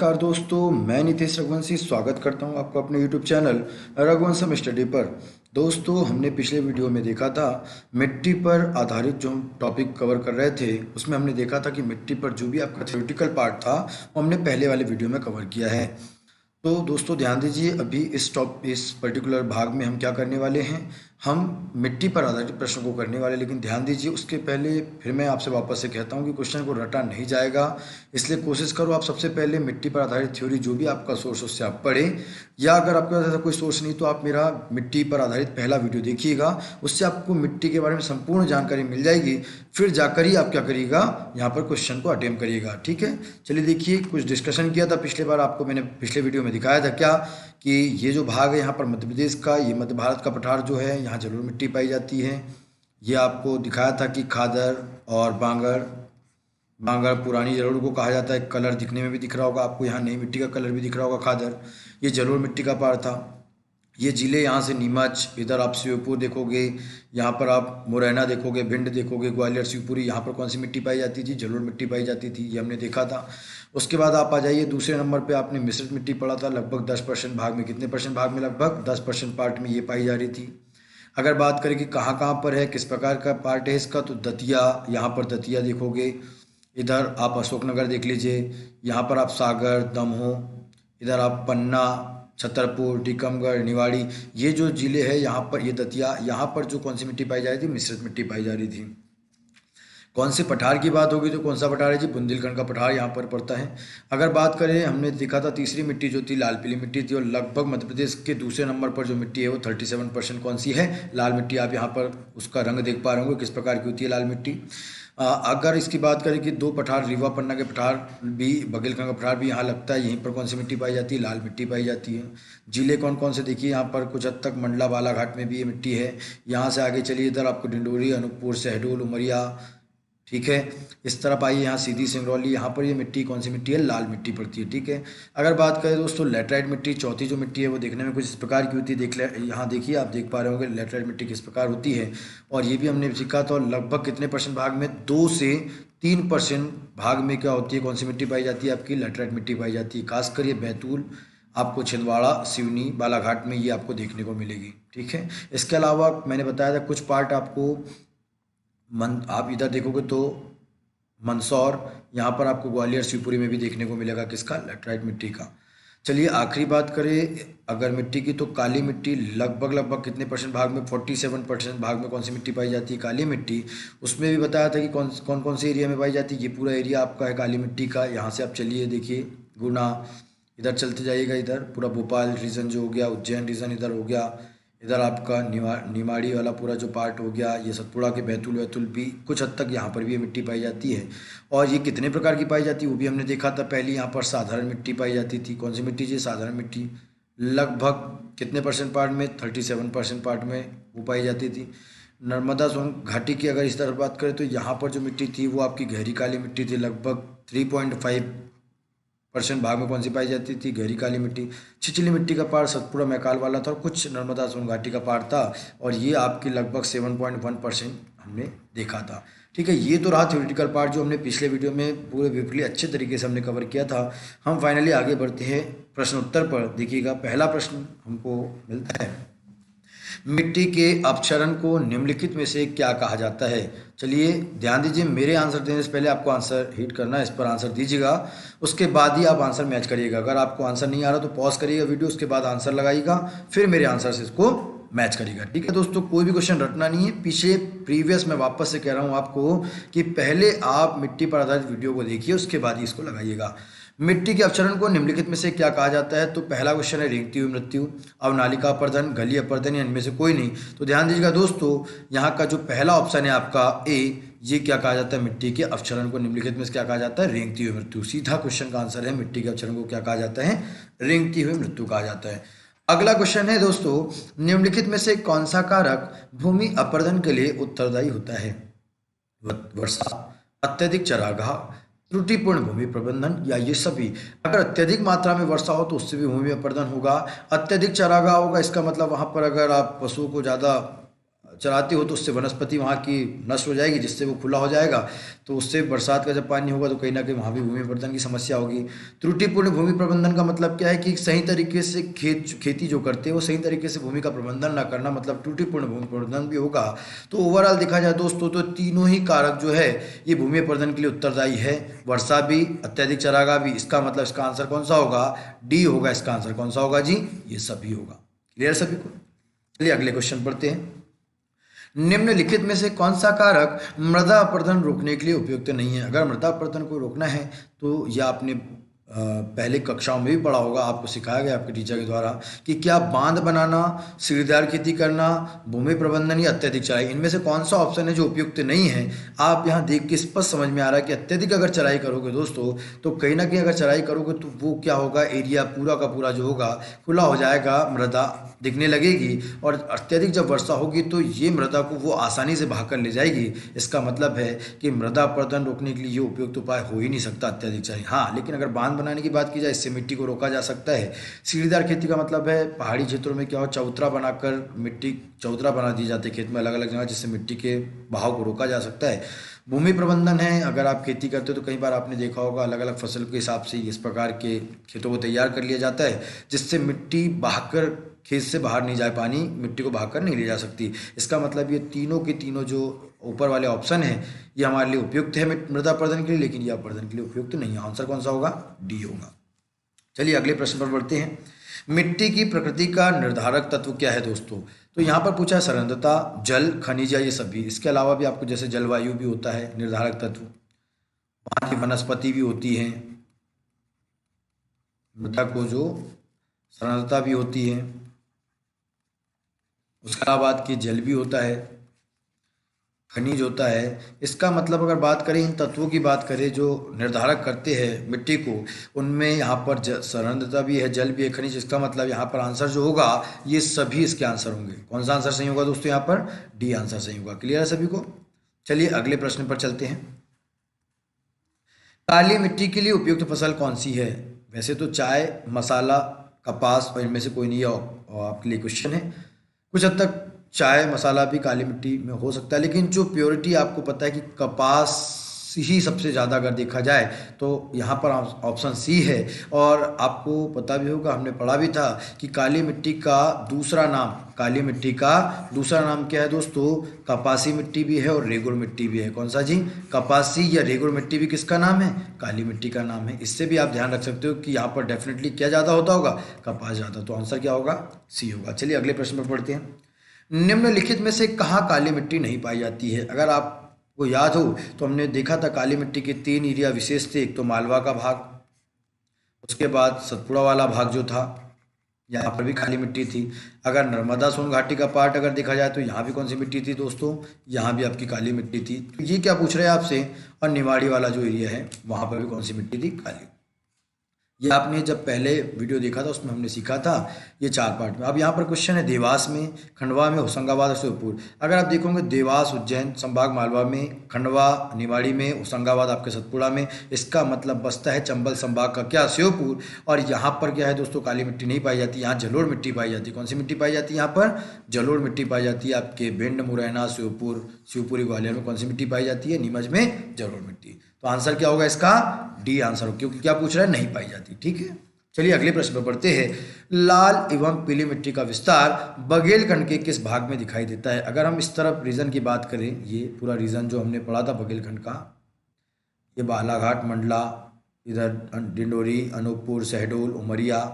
नमस्कार दोस्तों, मैं नितेश रघुवंशी स्वागत करता हूं आपको अपने YouTube चैनल रघुवंशम स्टडी पर। दोस्तों, हमने पिछले वीडियो में देखा था मिट्टी पर आधारित जो हम टॉपिक कवर कर रहे थे, उसमें हमने देखा था कि मिट्टी पर जो भी आपका थ्योरेटिकल पार्ट था वो हमने पहले वाले वीडियो में कवर किया है। तो दोस्तों ध्यान दीजिए, अभी इस पर्टिकुलर भाग में हम क्या करने वाले हैं, हम मिट्टी पर आधारित प्रश्न को करने वाले। लेकिन ध्यान दीजिए, उसके पहले फिर मैं आपसे वापस से कहता हूं कि क्वेश्चन को रटा नहीं जाएगा, इसलिए कोशिश करो आप सबसे पहले मिट्टी पर आधारित थ्योरी जो भी आपका सोर्स उससे आप पढ़ें, या अगर आपके पास ऐसा कोई सोर्स नहीं तो आप मेरा मिट्टी पर आधारित पहला वीडियो देखिएगा, उससे आपको मिट्टी के बारे में संपूर्ण जानकारी मिल जाएगी। फिर जाकर ही आप क्या करिएगा, यहाँ पर क्वेश्चन को अटेम्प्ट करिएगा। ठीक है, चलिए देखिए, कुछ डिस्कशन किया था पिछले बार, आपको मैंने पिछले वीडियो में दिखाया था क्या कि ये जो भाग है यहाँ पर मध्य प्रदेश का, ये मध्य भारत का पठार जो है, यहाँ जलोढ़ मिट्टी पाई जाती है। ये आपको दिखाया था कि खादर और बांगर पुरानी जलोढ़ को कहा जाता है। कलर दिखने में भी दिख रहा होगा आपको, यहाँ नई मिट्टी का कलर भी दिख रहा होगा खादर। ये जलोढ़ मिट्टी का पार था। ये जिले यहाँ से नीमच, इधर आप श्योपुर देखोगे, यहाँ पर आप मुरैना देखोगे, भिंड देखोगे, ग्वालियर, शिवपुरी, यहाँ पर कौन सी मिट्टी पाई जाती थी, जलोढ़ मिट्टी पाई जाती थी, ये हमने देखा था। उसके बाद आप आ जाइए दूसरे नंबर पे, आपने मिश्रित मिट्टी पढ़ा था। लगभग 10% भाग में, कितने परसेंट भाग में, लगभग 10% पार्ट में ये पाई जा रही थी। अगर बात करें कि कहाँ कहाँ पर है, किस प्रकार का पार्ट है इसका, तो दतिया, यहाँ पर दतिया देखोगे, इधर आप अशोकनगर देख लीजिए, यहाँ पर आप सागर, दमोह, इधर आप पन्ना, छतरपुर, टीकमगढ़, निवाड़ी, ये जो जिले हैं यहाँ पर, ये दतिया, यहाँ पर जो कौन सी मिट्टी पाई जा रही थी, मिश्रित मिट्टी पाई जा रही थी। कौन से पठार की बात होगी तो कौन सा पठार है जी, बुंदेलखंड का पठार यहाँ पर पड़ता है। अगर बात करें, हमने देखा था तीसरी मिट्टी जो थी लाल पीली मिट्टी थी, और लगभग मध्य प्रदेश के दूसरे नंबर पर जो मिट्टी है वो 37% कौन सी है, लाल मिट्टी। आप यहाँ पर उसका रंग देख पा रहे होंगे किस प्रकार की होती है लाल मिट्टी। अगर इसकी बात करें कि दो पठार, रीवा पन्ना के पठार भी, बघेलखंड का पठार भी यहाँ लगता है, यहीं पर कौन सी मिट्टी पाई जाती है, लाल मिट्टी पाई जाती है। जिले कौन कौन से देखिए, यहाँ पर कुछ हद तक मंडला बालाघाट में भी ये मिट्टी है। यहाँ से आगे चलिए, इधर आपको डिंडोरी, अनूपपुर, शहडोल, उमरिया, ठीक है। इस तरफ आइए, यहाँ सीधी सिंगरौली, यहाँ पर ये मिट्टी कौन सी मिट्टी है, लाल मिट्टी पड़ती है। ठीक है, अगर बात करें दोस्तों लैटराइट मिट्टी, चौथी जो मिट्टी है वो देखने में कुछ इस प्रकार की होती है। यहाँ देखिए, आप देख पा रहे होंगे लैटराइट मिट्टी किस प्रकार होती है, और ये भी हमने सीखा था। लगभग कितने परसेंट भाग में, 2 से 3% भाग में क्या होती है, कौन सी मिट्टी पाई जाती है, आपकी लैटराइट मिट्टी पाई जाती है। खासकर ये बैतूल, आपको छिंदवाड़ा, सिवनी, बालाघाट में ये आपको देखने को मिलेगी। ठीक है, इसके अलावा मैंने बताया था कुछ पार्ट आपको आप इधर देखोगे तो मंदसौर, यहाँ पर आपको ग्वालियर, शिवपुरी में भी देखने को मिलेगा किसका, लैटराइट मिट्टी का। चलिए आखिरी बात करें अगर मिट्टी की, तो काली मिट्टी लगभग कितने परसेंट भाग में, 47% भाग में कौन सी मिट्टी पाई जाती है, काली मिट्टी। उसमें भी बताया था कि कौन कौन से एरिया में पाई जाती है। ये पूरा एरिया आपका है काली मिट्टी का। यहाँ से आप चलिए देखिए, गुना, इधर चलते जाइएगा, इधर पूरा भोपाल रीजन जो हो गया, उज्जैन रीजन इधर हो गया, इधर आपका निमाड़ी वाला पूरा जो पार्ट हो गया, ये सतपुड़ा के बैतूल भी कुछ हद तक यहाँ पर भी ये मिट्टी पाई जाती है। और ये कितने प्रकार की पाई जाती है वो भी हमने देखा था पहले। यहाँ पर साधारण मिट्टी पाई जाती थी। कौन सी मिट्टी जी, साधारण मिट्टी। लगभग कितने परसेंट पार्ट में, 37% पार्ट में वो पाई जाती थी। नर्मदा सोन घाटी की अगर इस तरह बात करें तो यहाँ पर जो मिट्टी थी वो आपकी गहरी काली मिट्टी थी। लगभग 3.5% भाग में कौन सी पाई जाती थी, गहरी काली मिट्टी। छिछली मिट्टी का पार सतपुड़ा मैकाल वाला था, और कुछ नर्मदा सोन घाटी का पार था, और ये आपकी लगभग 7.1% हमने देखा था। ठीक है, ये तो रहा थ्योरेटिकल पार्ट जो हमने पिछले वीडियो में पूरे ब्रीफली अच्छे तरीके से हमने कवर किया था। हम फाइनली आगे बढ़ते हैं प्रश्न उत्तर पर। देखिएगा, पहला प्रश्न हमको मिलता है, मिट्टी के अपक्षरण को निम्नलिखित में से क्या कहा जाता है। चलिए ध्यान दीजिए, मेरे आंसर देने से पहले आपको आंसर हिट करना है, इस पर आंसर दीजिएगा, उसके बाद ही आप आंसर मैच करिएगा। अगर आपको आंसर नहीं आ रहा तो पॉज करिएगा वीडियो, उसके बाद आंसर लगाइएगा, फिर मेरे आंसर से इसको मैच करिएगा। ठीक है दोस्तों, कोई भी क्वेश्चन रटना नहीं है। पीछे प्रीवियस मैं वापस से कह रहा हूँ आपको कि पहले आप मिट्टी पर आधारित वीडियो को देखिए, उसके बाद ही इसको लगाइएगा। मिट्टी के अपक्षरण को निम्नलिखित में से क्या कहा जाता है। तो पहला क्वेश्चन है रेंगती हुई मृत्यु, अवनालिका अपर्दन, गली अपर्दन, या इनमें से कोई नहीं। तो ध्यान दीजिएगा दोस्तों, यहाँ का जो पहला ऑप्शन है आपका ए, ये क्या कहा जाता है, मिट्टी के अपक्षरण को निम्नलिखित में से क्या कहा जाता है, रेंगती हुई मृत्यु। सीधा क्वेश्चन का आंसर है, मिट्टी के अपक्षरण को क्या कहा जाता है, रेंगती हुई मृत्यु कहा जाता है। अगला क्वेश्चन है दोस्तों, निम्नलिखित में से कौन सा कारक भूमि अपर्दन के लिए उत्तरदायी होता है। वर्षा, अत्यधिक चरागाह, त्रुटिपूर्ण भूमि प्रबंधन, या ये सभी। अगर अत्यधिक मात्रा में वर्षा हो तो उससे भी भूमि अपर्दन होगा। अत्यधिक चरागाह होगा, इसका मतलब वहाँ पर अगर आप पशुओं को ज़्यादा चराते हो तो उससे वनस्पति वहाँ की नष्ट हो जाएगी, जिससे वो खुला हो जाएगा, तो उससे बरसात का जब पानी होगा तो कहीं ना कहीं वहाँ भी भूमि प्रबंधन की समस्या होगी। त्रुटिपूर्ण भूमि प्रबंधन का मतलब क्या है कि सही तरीके से खेती जो करते हैं वो सही तरीके से भूमि का प्रबंधन ना करना, मतलब त्रुटिपूर्ण भूमि प्रबंधन भी होगा। तो ओवरऑल देखा जाए दोस्तों तो तीनों ही कारक जो है ये भूमि प्रबंधन के लिए उत्तरदायी है। वर्षा भी, अत्यधिक चारागाह भी, इसका मतलब इसका आंसर कौन सा होगा? डी होगा। इसका आंसर कौन सा होगा जी? ये सभी होगा। क्लियर सभी को? चलिए अगले क्वेश्चन पढ़ते हैं। निम्नलिखित में से कौन सा कारक मृदा अपरदन रोकने के लिए उपयुक्त नहीं है? अगर मृदा अपरदन को रोकना है तो यह आपने पहले कक्षाओं में भी पढ़ा होगा, आपको सिखाया गया आपके टीचर के द्वारा कि क्या बांध बनाना, सीढ़ीदार खेती करना, भूमि प्रबंधन या अत्यधिक चराई, इनमें से कौन सा ऑप्शन है जो उपयुक्त नहीं है? आप यहाँ देख के स्पष्ट समझ में आ रहा है कि अत्यधिक अगर चराई करोगे दोस्तों तो कहीं ना कहीं अगर चराई करोगे तो वो क्या होगा, एरिया पूरा का पूरा जो होगा खुला हो जाएगा, मृदा दिखने लगेगी, और अत्यधिक जब वर्षा होगी तो ये मृदा को वो आसानी से बहा कर ले जाएगी। इसका मतलब है कि मृदा अपरदन रोकने के लिए ये उपयुक्त उपाय हो ही नहीं सकता अत्यधिक चराई। हाँ, लेकिन अगर बांध बनाने की बात की जाए इससे मिट्टी को रोका जा सकता है। सीढ़ीदार खेती का मतलब है पहाड़ी क्षेत्रों में क्या हो, चबूतरा बनाकर मिट्टी चबूतरा बना दी जाती है खेत में अलग अलग जगह, जिससे मिट्टी के बहाव को रोका जा सकता है। भूमि प्रबंधन है, अगर आप खेती करते हो तो कई बार आपने देखा होगा अलग अलग फसल के हिसाब से इस प्रकार के खेतों को तैयार कर लिया जाता है, जिससे मिट्टी बहाकर खेत से बाहर नहीं जाए, पानी मिट्टी को बहाकर नहीं ले जा सकती। इसका मतलब ये तीनों के तीनों जो ऊपर वाले ऑप्शन है ये हमारे लिए उपयुक्त है मृदा अपरदन के लिए, लेकिन ये अपरदन के लिए उपयुक्त नहीं है। आंसर कौन सा होगा? डी होगा। चलिए अगले प्रश्न पर बढ़ते हैं। मिट्टी की प्रकृति का निर्धारक तत्व क्या है दोस्तों? तो यहाँ पर पूछा है सरंध्रता, जल, खनिज, ये सभी। इसके अलावा भी आपको जैसे जलवायु भी होता है निर्धारक तत्व, वहाँ की वनस्पति भी होती है, मृदा को जो सरंध्रता भी होती है, उसके अलावा बात की जल भी होता है, खनिज होता है। इसका मतलब अगर बात करें इन तत्वों की बात करें जो निर्धारक करते हैं मिट्टी को, उनमें यहाँ पर सरंध्रता भी है, जल भी है, खनिज। इसका मतलब यहाँ पर आंसर जो होगा ये सभी इसके आंसर होंगे। कौन सा आंसर सही होगा दोस्तों? यहाँ पर डी आंसर सही होगा। क्लियर है सभी को? चलिए अगले प्रश्न पर चलते हैं। काली मिट्टी के लिए उपयुक्त फसल कौन सी है? वैसे तो चाय, मसाला, कपास और इनमें से कोई नहीं है, और आपके लिए क्वेश्चन है। कुछ हद तक चाय मसाला भी काली मिट्टी में हो सकता है, लेकिन जो प्योरिटी आपको पता है कि कपास ही सबसे ज़्यादा अगर देखा जाए तो यहाँ पर ऑप्शन सी है। और आपको पता भी होगा, हमने पढ़ा भी था कि काली मिट्टी का दूसरा नाम, काली मिट्टी का दूसरा नाम क्या है दोस्तों? कपासी मिट्टी भी है और रेगुर मिट्टी भी है। कौन सा जी? कपासी या रेगुर मिट्टी भी किसका नाम है? काली मिट्टी का नाम है। इससे भी आप ध्यान रख सकते हो कि यहाँ पर डेफिनेटली क्या ज़्यादा होता होगा? कपास ज़्यादा। तो आंसर क्या होगा? सी होगा। चलिए अगले प्रश्न पर पढ़ते हैं। निम्नलिखित में से कहाँ काली मिट्टी नहीं पाई जाती है? अगर आपको याद हो तो हमने देखा था काली मिट्टी के 3 एरिया विशेष थे। एक तो मालवा का भाग, उसके बाद सतपुड़ा वाला भाग जो था, यहाँ पर भी काली मिट्टी थी। अगर नर्मदा सोन घाटी का पार्ट अगर देखा जाए तो यहाँ भी कौन सी मिट्टी थी दोस्तों? यहाँ भी आपकी काली मिट्टी थी। तो ये क्या पूछ रहे हैं आपसे? और निवाड़ी वाला जो एरिया है वहाँ पर भी कौन सी मिट्टी थी? काली। ये आपने जब पहले वीडियो देखा था उसमें हमने सीखा था ये 4 पार्ट में। अब यहाँ पर क्वेश्चन है देवास में, खंडवा में, होशंगाबाद और श्योपुर। अगर आप देखोगे देवास उज्जैन संभाग मालवा में, खंडवा निवाड़ी में, होशंगाबाद आपके सतपुड़ा में, इसका मतलब बसता है चंबल संभाग का क्या? श्योपुर। और यहाँ पर क्या है दोस्तों? काली मिट्टी नहीं पाई जाती, यहाँ जलोढ़ मिट्टी पाई जाती है। कौन सी मिट्टी पाई जाती है? यहाँ पर जलोढ़ मिट्टी पाई जाती है। आपके भिंड, मुरैना, श्योपुर, शिवपुरी, ग्वालियर में कौन सी मिट्टी पाई जाती है? नीमच में जलोढ़ मिट्टी। तो आंसर क्या होगा इसका? डी आंसर हो, क्योंकि क्या पूछ रहा है? नहीं पाई जाती। ठीक है, चलिए अगले प्रश्न पर बढ़ते हैं। लाल एवं पीली मिट्टी का विस्तार बघेलखंड के किस भाग में दिखाई देता है? अगर हम इस तरफ रीजन की बात करें, ये पूरा रीजन जो हमने पढ़ा था बघेलखंड का, ये बालाघाट, मंडला, इधर डिंडोरी, अनूपपुर, शहडोल, उमरिया,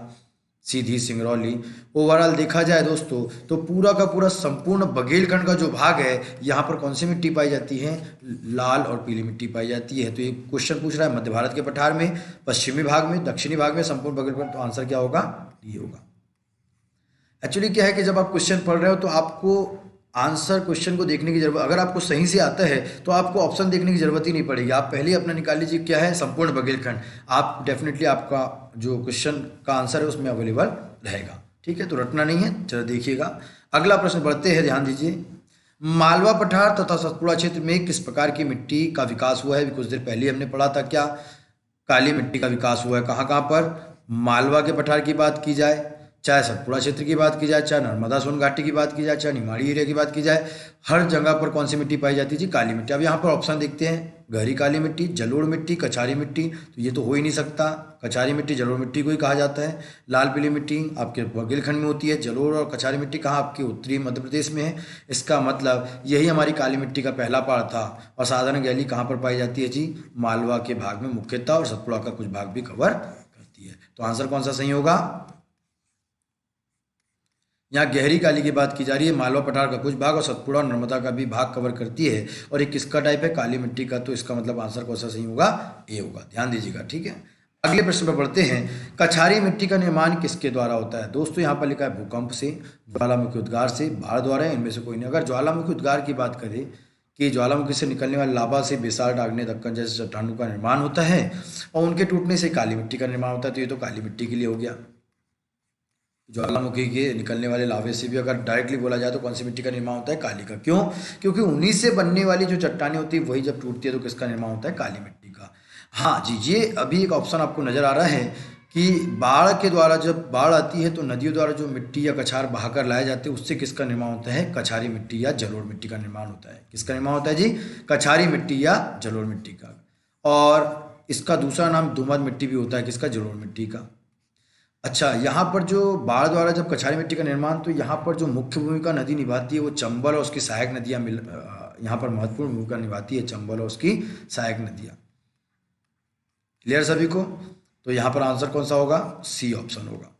सीधी, सिंगरौली, ओवरऑल देखा जाए दोस्तों तो पूरा का पूरा संपूर्ण बघेलखंड का जो भाग है यहाँ पर कौन सी मिट्टी पाई जाती है? लाल और पीली मिट्टी पाई जाती है। तो ये क्वेश्चन पूछ रहा है मध्य भारत के पठार में, पश्चिमी भाग में, दक्षिणी भाग में, संपूर्ण बघेलखंड। तो आंसर क्या होगा? ये होगा। एक्चुअली क्या है कि जब आप क्वेश्चन पढ़ रहे हो तो आपको आंसर क्वेश्चन को देखने की जरूरत, अगर आपको सही से आता है तो आपको ऑप्शन देखने की जरूरत ही नहीं पड़ेगी। आप पहले ही अपना निकाल लीजिए क्या है? संपूर्ण बघेलखंड। आप डेफिनेटली आपका जो क्वेश्चन का आंसर है उसमें अवेलेबल रहेगा। ठीक है, तो रटना नहीं है। चलो देखिएगा अगला प्रश्न बढ़ते हैं, ध्यान दीजिए। मालवा पठार तथा सतपुड़ा क्षेत्र में किस प्रकार की मिट्टी का विकास हुआ है? कुछ देर पहले हमने पढ़ा था क्या? काली मिट्टी का विकास हुआ है। कहाँ कहाँ पर? मालवा के पठार की बात की जाए चाहे सतपुड़ा क्षेत्र की बात की जाए, चाहे नर्मदा सोन घाटी की बात की जाए, चाहे निमाड़ी एरिया की बात की जाए, हर जगह पर कौन सी मिट्टी पाई जाती है जी? काली मिट्टी। अब यहाँ पर ऑप्शन देखते हैं, गहरी काली मिट्टी, जलोढ़ मिट्टी, कछारी मिट्टी, तो ये तो हो ही नहीं सकता। कछारी मिट्टी जलोढ़ मिट्टी को ही कहा जाता है। लाल पीली मिट्टी आपके बुंदेलखंड में होती है, जलोढ़ और कछारी मिट्टी कहाँ? आपके उत्तरी मध्य प्रदेश में है। इसका मतलब यही हमारी काली मिट्टी का पहला पार्ट था। और साधारण गैली कहाँ पर पाई जाती है जी? मालवा के भाग में मुख्यतः, और सतपुड़ा का कुछ भाग भी कवर करती है। तो आंसर कौन सा सही होगा? यहाँ गहरी काली की बात की जा रही है, मालवा पठार का कुछ भाग और सतपुड़ा और नर्मदा का भी भाग कवर करती है। और ये किसका टाइप है? काली मिट्टी का। तो इसका मतलब आंसर कौन सा सही होगा? ए होगा। ध्यान दीजिएगा, ठीक है। अगले प्रश्न पर बढ़ते हैं। कछारी मिट्टी का निर्माण किसके द्वारा होता है? दोस्तों यहाँ पर लिखा है भूकंप से, ज्वालामुखी उद्गार से, बाढ़ द्वारा, इनमें से कोई नहीं। अगर ज्वालामुखी उद्गार की बात करें कि ज्वालामुखी से निकलने वाले लावा से बेसाल्ट, आग्नेय, दक्कन जैसे चट्टानों का निर्माण होता है और उनके टूटने से काली मिट्टी का निर्माण होता है, तो ये तो काली मिट्टी के लिए हो गया। ज्वालामुखी के निकलने वाले लावे से भी अगर डायरेक्टली बोला जाए तो कौन सी मिट्टी का निर्माण होता है? काली का। क्यों? क्योंकि उन्हीं से बनने वाली जो चट्टानें होती है वही जब टूटती है तो किसका निर्माण होता है? काली मिट्टी का। हाँ जी, ये अभी एक ऑप्शन आपको नजर आ रहा है कि बाढ़ के द्वारा, जब बाढ़ आती है तो नदियों द्वारा जो मिट्टी या कछार बहाकर लाए जाते हैं उससे किसका निर्माण होता है? कछारी मिट्टी या जलोढ़ मिट्टी का निर्माण होता है। किसका निर्माण होता है जी? कछारी मिट्टी या जलोढ़ मिट्टी का। और इसका दूसरा नाम दोमट मिट्टी भी होता है। किसका? जलोढ़ मिट्टी का। अच्छा, यहाँ पर जो बाढ़ द्वारा जब कछारी मिट्टी का निर्माण, तो यहाँ पर जो मुख्य भूमिका नदी निभाती है वो चंबल और उसकी सहायक नदियाँ यहाँ पर महत्वपूर्ण भूमिका निभाती है, चंबल और उसकी सहायक नदियाँ। क्लियर सभी को? तो यहाँ पर आंसर कौन सा होगा? सी ऑप्शन होगा।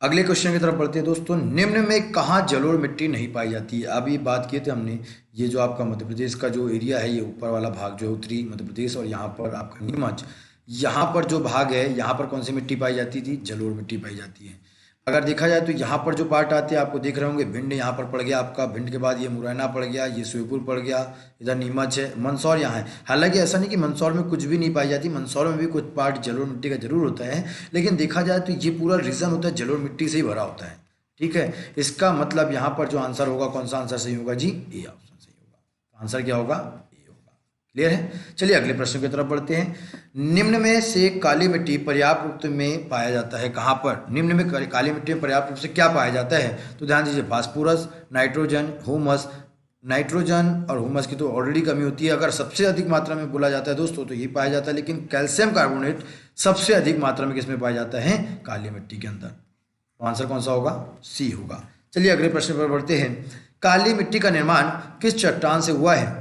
अगले क्वेश्चन की तरफ बढ़ते हैं दोस्तों। निम्न में कहाँ जलोढ़ मिट्टी नहीं पाई जाती है? अभी बात किए थे हमने, ये जो आपका मध्य प्रदेश का जो एरिया है, ये ऊपर वाला भाग जो है उत्तरी मध्य प्रदेश, और यहाँ पर आपका नीमच, यहाँ पर जो भाग है यहाँ पर कौन सी मिट्टी पाई जाती थी? जलोढ़ मिट्टी पाई जाती है। अगर देखा जाए तो यहाँ पर जो पार्ट आते हैं आपको देख रहे होंगे, भिंड यहाँ पर पड़ गया आपका, भिंड के बाद ये मुरैना पड़ गया, ये श्योपुर पड़ गया, इधर नीमच है, मंदसौर यहाँ है। हालांकि ऐसा नहीं कि मंदसौर में कुछ भी नहीं पाई जाती, मंदसौर में भी कुछ पार्ट जलोढ़ मिट्टी का जरूर होता है, लेकिन देखा जाए तो ये पूरा रीजन होता है जलोढ़ मिट्टी से ही भरा होता है। ठीक है, इसका मतलब यहाँ पर जो आंसर होगा, कौन सा आंसर सही होगा जी? ए ऑप्शन सही होगा। आंसर क्या होगा? ए होगा। क्लियर है? चलिए अगले प्रश्न की तरफ बढ़ते हैं। निम्न में से काली मिट्टी पर्याप्त रूप में पाया जाता है कहाँ पर? निम्न में काली मिट्टी में पर्याप्त रूप से क्या पाया जाता है? तो ध्यान दीजिए, फास्फोरस, नाइट्रोजन, ह्यूमस। नाइट्रोजन और ह्यूमस की तो ऑलरेडी कमी होती है। अगर सबसे अधिक मात्रा में बोला जाता है दोस्तों तो ये पाया जाता है, लेकिन कैल्शियम कार्बोनेट सबसे अधिक मात्रा में किसमें पाया जाता है? काली मिट्टी के अंदर। तो आंसर कौन सा होगा? सी होगा। चलिए अगले प्रश्न पर बढ़ते हैं। काली मिट्टी का निर्माण किस चट्टान से हुआ है?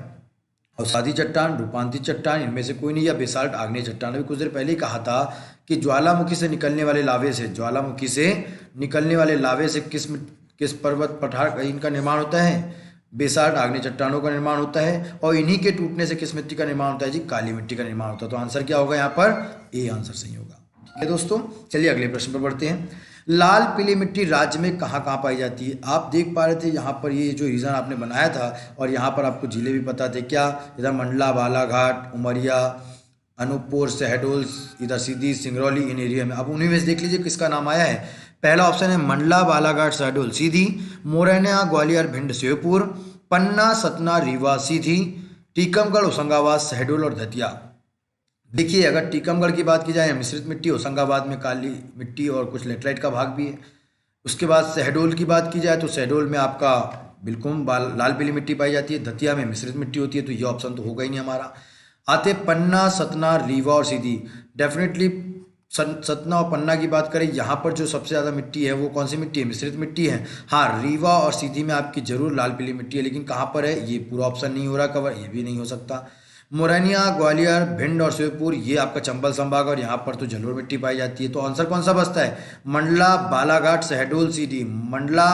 अवसादी चट्टान, रूपांतरित चट्टान, इनमें से कोई नहीं, या बेसाल्ट, आग्नेय चट्टान। अभी कुछ देर पहले ही कहा था कि ज्वालामुखी से निकलने वाले लावे से, ज्वालामुखी से निकलने वाले लावे से किस पर्वत पठार इनका निर्माण होता है? बेसाल्ट, आग्नेय चट्टानों का निर्माण होता है। और इन्हीं के टूटने से किस मिट्टी का निर्माण होता है जी? काली मिट्टी का निर्माण होता है। तो आंसर क्या होगा यहाँ पर? ए आंसर सही होगा। ठीक है दोस्तों, चलिए अगले प्रश्न पर बढ़ते हैं। लाल पीली मिट्टी राज्य में कहाँ कहाँ पाई जाती है? आप देख पा रहे थे यहाँ पर ये जो रीजन आपने बनाया था, और यहाँ पर आपको जिले भी पता थे क्या? इधर मंडला, बालाघाट, उमरिया, अनूपपुर, शहडोल, इधर सीधी, सिंगरौली, इन एरिया में। अब उन्हीं में से देख लीजिए किसका नाम आया है। पहला ऑप्शन है मंडला, बालाघाट, शहडोल, सीधी, मुरैना, ग्वालियर, भिंड, श्योपुर, पन्ना, सतना, रीवा, सीधी, टीकमगढ़, होशंगाबाद, शहडोल और दतिया। देखिए, अगर टीकमगढ़ की बात की जाए मिश्रित मिट्टी, होशंगाबाद में काली मिट्टी और कुछ लेटराइट का भाग भी है। उसके बाद शहडोल की बात की जाए तो शहडोल में आपका बिल्कुल लाल पीली मिट्टी पाई जाती है। दतिया में मिश्रित मिट्टी होती है, तो ये ऑप्शन तो होगा ही नहीं हमारा। आते पन्ना, सतना, रीवा और सीधी। डेफिनेटली सतना और पन्ना की बात करें, यहाँ पर जो सबसे ज़्यादा मिट्टी है वो कौन सी मिट्टी है? मिश्रित मिट्टी है। हाँ, रीवा और सीधी में आपकी जरूर लाल पीली मिट्टी है, लेकिन कहाँ पर है ये पूरा ऑप्शन नहीं हो रहा कवर, ये भी नहीं हो सकता। मुरैना, ग्वालियर, भिंड और श्योपुर ये आपका चंबल संभाग, और यहाँ पर तो जलोढ़ मिट्टी पाई जाती है। तो आंसर कौन सा बचता है? मंडला, बालाघाट, शहडोल, सीधी। मंडला,